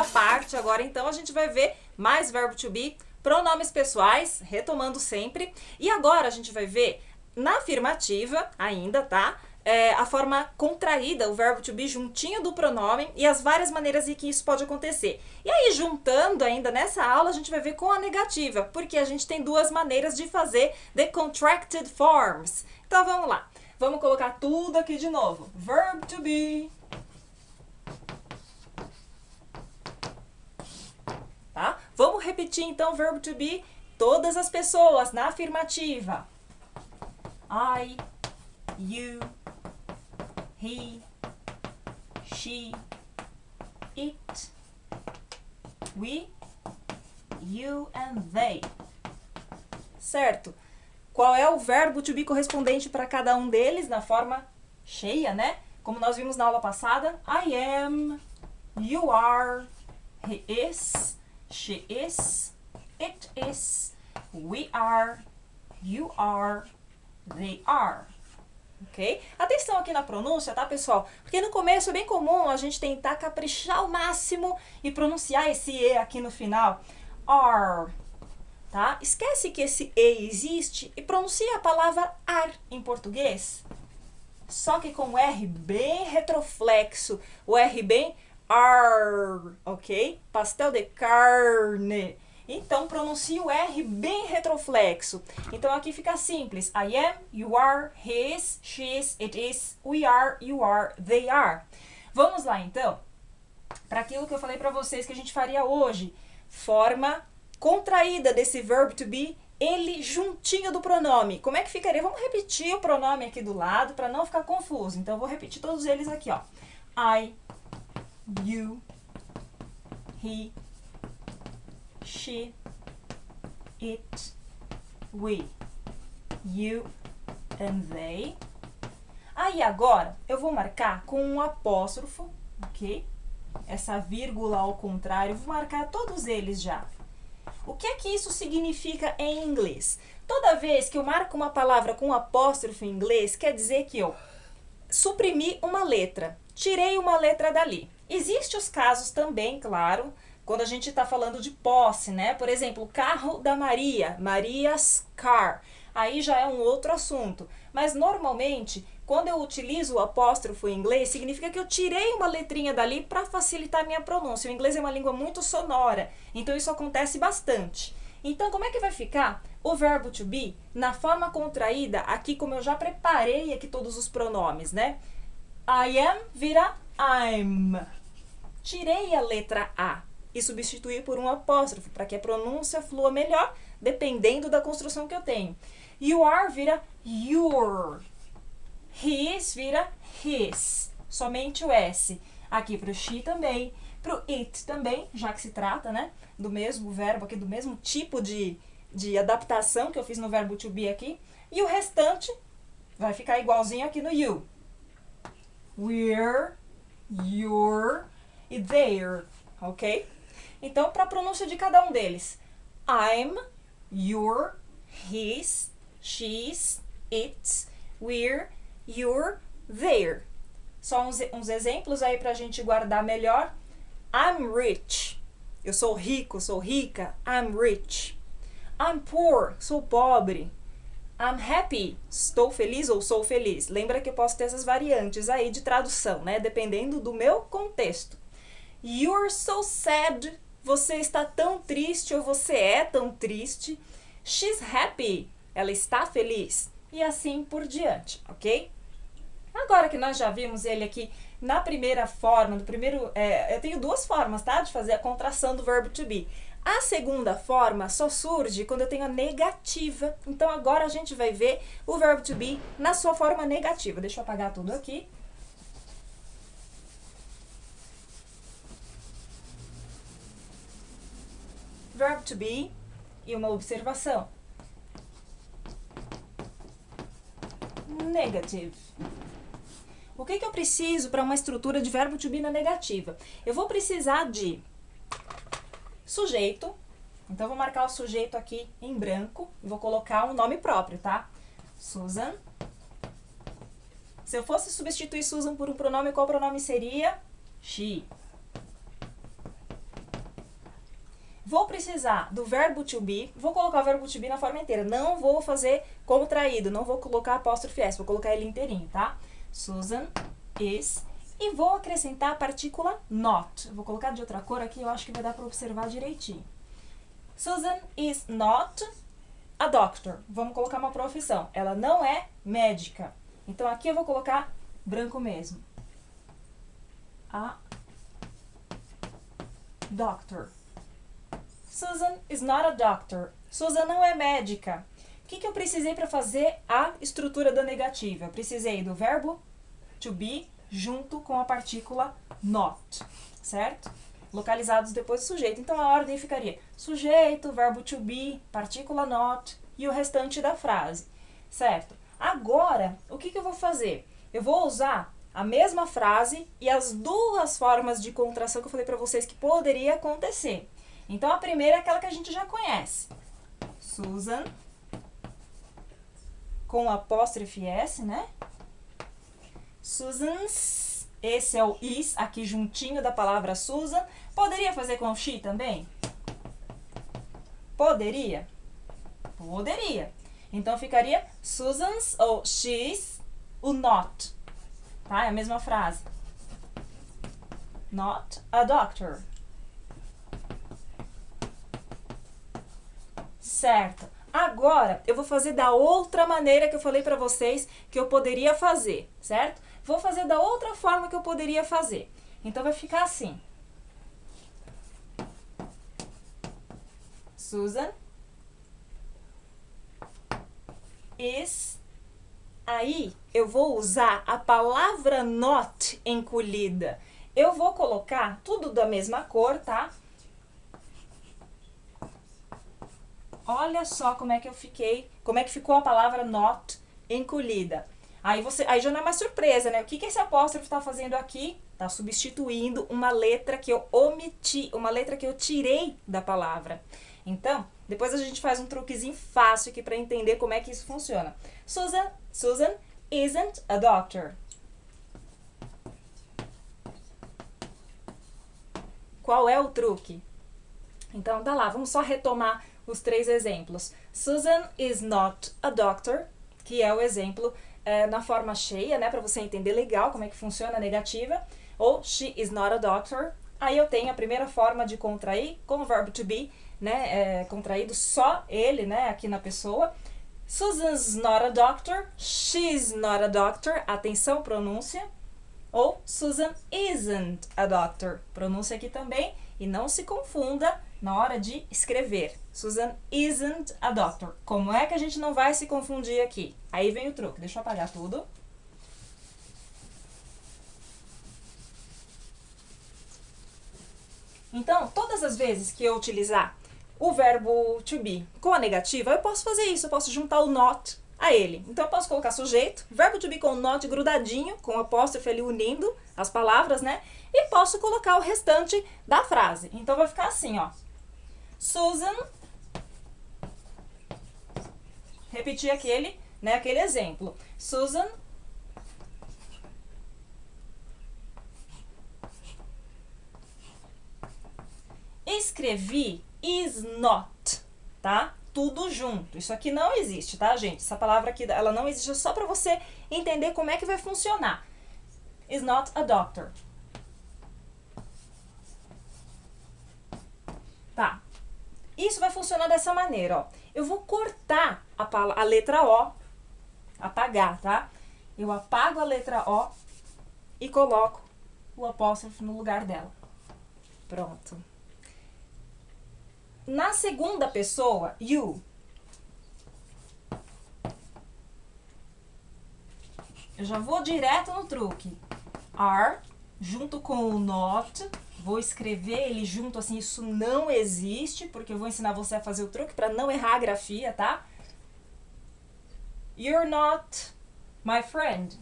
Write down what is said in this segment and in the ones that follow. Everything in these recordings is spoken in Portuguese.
parte, agora então a gente vai ver mais verbo to be, pronomes pessoais, retomando sempre. E agora a gente vai ver na afirmativa ainda, tá? A forma contraída, o verbo to be juntinho do pronome e as várias maneiras em que isso pode acontecer. E aí, juntando ainda nessa aula, a gente vai ver com a negativa, porque a gente tem duas maneiras de fazer the contracted forms. Então, vamos lá. Vamos colocar tudo aqui de novo. Verb to be. Tá? Vamos repetir, então, verb to be, todas as pessoas, na afirmativa. I, you, he, she, it, we, you and they. Certo? Qual é o verbo to be correspondente para cada um deles na forma cheia, né? Como nós vimos na aula passada. I am, you are, he is, she is, it is, we are, you are, they are. Ok? Atenção aqui na pronúncia, tá, pessoal? Porque no começo é bem comum a gente tentar caprichar ao máximo e pronunciar esse E aqui no final. Are. Tá? Esquece que esse E existe e pronuncia a palavra ar em português. Só que com o R bem retroflexo, o R bem ar, ok? Pastel de carne. Então, pronuncie o R bem retroflexo. Então, aqui fica simples. I am, you are, he is, she is, it is, we are, you are, they are. Vamos lá, então, para aquilo que eu falei para vocês que a gente faria hoje. Forma contraída desse verb to be, ele juntinho do pronome. Como é que ficaria? Vamos repetir o pronome aqui do lado para não ficar confuso. Então, eu vou repetir todos eles aqui, ó. I, you, he, she, it, we, you and they. Aí agora eu vou marcar com um apóstrofo, ok? Essa vírgula ao contrário, eu vou marcar todos eles já. O que é que isso significa em inglês? Toda vez que eu marco uma palavra com um apóstrofo em inglês, quer dizer que eu suprimi uma letra, tirei uma letra dali. Existem os casos também, claro, quando a gente está falando de posse, né? Por exemplo, o carro da Maria, Maria's car. Aí já é um outro assunto. Mas normalmente, quando eu utilizo o apóstrofo em inglês, significa que eu tirei uma letrinha dali para facilitar a minha pronúncia. O inglês é uma língua muito sonora, então isso acontece bastante. Então, como é que vai ficar o verbo to be na forma contraída, aqui como eu já preparei aqui todos os pronomes, né? I am vira I'm. Tirei a letra A e substituir por um apóstrofo, para que a pronúncia flua melhor, dependendo da construção que eu tenho. You are vira your. He is vira his. Somente o S. Aqui para o she também, para o it também, já que se trata, né, do mesmo verbo aqui, do mesmo tipo de adaptação que eu fiz no verbo to be aqui. E o restante vai ficar igualzinho aqui no you. We're, your e their, ok? Então, para a pronúncia de cada um deles. I'm, your, his, she's, it's, we're, your, their. Só uns exemplos aí para a gente guardar melhor. I'm rich. Eu sou rico, sou rica. I'm rich. I'm poor. Sou pobre. I'm happy. Estou feliz ou sou feliz. Lembra que eu posso ter essas variantes aí de tradução, né? Dependendo do meu contexto. You're so sad. Você está tão triste ou você é tão triste. She's happy. Ela está feliz. E assim por diante, ok? Agora que nós já vimos ele aqui na primeira forma, eu tenho duas formas, tá? De fazer a contração do verbo to be. A segunda forma só surge quando eu tenho a negativa. Então agora a gente vai ver o verbo to be na sua forma negativa. Deixa eu apagar tudo aqui. Verb to be e uma observação. Negative. O que eu preciso para uma estrutura de verbo to be na negativa? Eu vou precisar de sujeito. Então, eu vou marcar o sujeito aqui em branco e vou colocar um nome próprio, tá? Susan. Se eu fosse substituir Susan por um pronome, qual pronome seria? She. Vou precisar do verbo to be, vou colocar o verbo to be na forma inteira, não vou fazer contraído, não vou colocar apóstrofe S, vou colocar ele inteirinho, tá? Susan is, e vou acrescentar a partícula not. Eu vou colocar de outra cor aqui, eu acho que vai dar para observar direitinho. Susan is not a doctor. Vamos colocar uma profissão. Ela não é médica. Então, aqui eu vou colocar branco mesmo. A doctor. Susan is not a doctor. Susan não é médica. O que eu precisei para fazer a estrutura da negativa? Eu precisei do verbo to be junto com a partícula not, certo? Localizados depois do sujeito. Então, a ordem ficaria sujeito, verbo to be, partícula not e o restante da frase, certo? Agora, o que eu vou fazer? Eu vou usar a mesma frase e as duas formas de contração que eu falei para vocês que poderia acontecer. Então, a primeira é aquela que a gente já conhece. Susan, com apóstrofe S, né? Susan's, esse é o is, aqui juntinho da palavra Susan. Poderia fazer com she também? Poderia? Poderia. Então, ficaria Susan's ou she's, o not. Tá? É a mesma frase. Not a doctor. Certo. Agora, eu vou fazer da outra maneira que eu falei pra vocês que eu poderia fazer, certo? Vou fazer da outra forma que eu poderia fazer. Então, vai ficar assim. Susan is... Aí, eu vou usar a palavra not encolhida. Eu vou colocar tudo da mesma cor, tá? Olha só como é que eu fiquei, como é que ficou a palavra not encolhida. Aí já não é mais surpresa, né? O que esse apóstrofe está fazendo aqui? Está substituindo uma letra que eu omiti, uma letra que eu tirei da palavra. Então, depois a gente faz um truquezinho fácil aqui para entender como é que isso funciona. Susan isn't a doctor. Qual é o truque? Então, tá lá, vamos só retomar os três exemplos. Susan is not a doctor, que é o exemplo na forma cheia, né, para você entender legal como é que funciona a negativa. Ou she is not a doctor. Aí eu tenho a primeira forma de contrair com o verbo to be, né, contraído só ele, né, aqui na pessoa. Susan's not a doctor, she's not a doctor, atenção, pronúncia. Ou Susan isn't a doctor, pronúncia aqui também. E não se confunda na hora de escrever. Susan isn't a doctor. Como é que a gente não vai se confundir aqui? Aí vem o truque. Deixa eu apagar tudo. Então, todas as vezes que eu utilizar o verbo to be com a negativa, eu posso fazer isso. Eu posso juntar o not a ele. Então, eu posso colocar sujeito, verbo to be com not grudadinho, com o apóstrofe ali unindo as palavras, né? E posso colocar o restante da frase. Então, vai ficar assim, ó. Susan, repetir aquele exemplo. Susan escrevi is not, tá? Tudo junto. Isso aqui não existe, tá, gente? Essa palavra aqui, ela não existe, é só para você entender como é que vai funcionar. Is not a doctor. Tá. Isso vai funcionar dessa maneira, ó. Eu vou cortar a letra O, apagar, tá? Eu apago a letra O e coloco o apóstrofe no lugar dela. Pronto. Na segunda pessoa, you. Eu já vou direto no truque. Are, junto com o not, vou escrever ele junto assim, isso não existe, porque eu vou ensinar você a fazer o truque para não errar a grafia, tá? You're not my friend.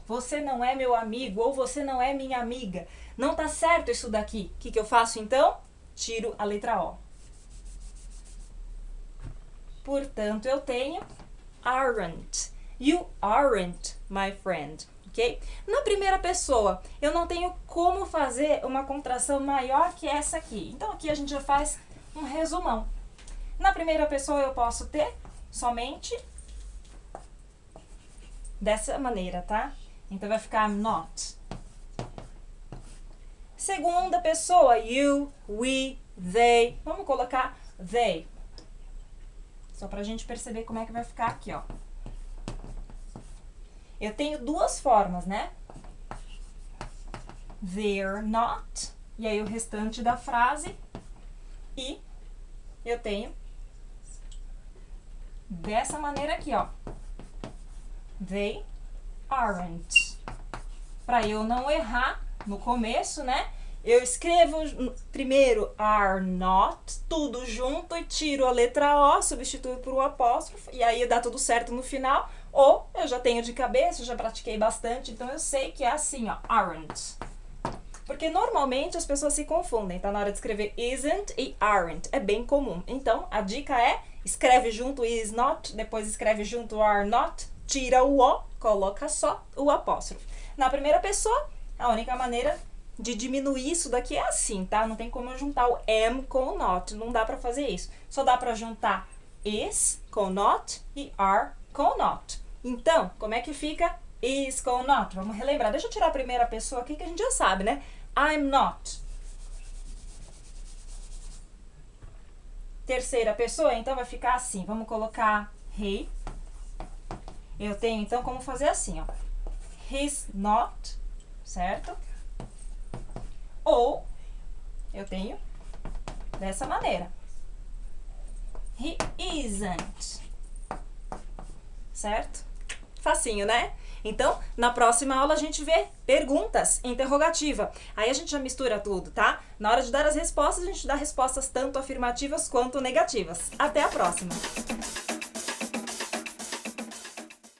Você não é meu amigo ou você não é minha amiga. Não tá certo isso daqui. O que eu faço então? Tiro a letra O. Portanto, eu tenho aren't. You aren't my friend. ok? Na primeira pessoa, eu não tenho como fazer uma contração maior que essa aqui. Então, aqui a gente já faz um resumão. Na primeira pessoa, eu posso ter somente dessa maneira, tá? Então, vai ficar I'm not. Segunda pessoa, you, we, they. Vamos colocar they. Só pra gente perceber como é que vai ficar aqui, ó. Eu tenho duas formas, né? They're not. E aí o restante da frase. E eu tenho dessa maneira aqui, ó. They aren't. Pra eu não errar no começo, né? Eu escrevo primeiro are not, tudo junto, e tiro a letra O, substituo por um apóstrofo, e aí dá tudo certo no final. Ou eu já tenho de cabeça, já pratiquei bastante, então eu sei que é assim, ó, aren't. Porque normalmente as pessoas se confundem, tá? Na hora de escrever isn't e aren't. É bem comum. Então, a dica é, escreve junto is not, depois escreve junto are not, tira o O, coloca só o apóstrofo. Na primeira pessoa, a única maneira de diminuir isso daqui é assim, tá? Não tem como eu juntar o am com o not, não dá pra fazer isso. Só dá pra juntar is com not e are com not. Então, como é que fica is com not? Vamos relembrar. Deixa eu tirar a primeira pessoa aqui que a gente já sabe, né? I'm not. Terceira pessoa, então vai ficar assim. Vamos colocar he. Eu tenho, então, como fazer assim, ó. He's not, certo? Ou eu tenho dessa maneira. He isn't. Certo? Facinho, né? Então, na próxima aula a gente vê perguntas, interrogativa. Aí a gente já mistura tudo, tá? Na hora de dar as respostas, a gente dá respostas tanto afirmativas quanto negativas. Até a próxima!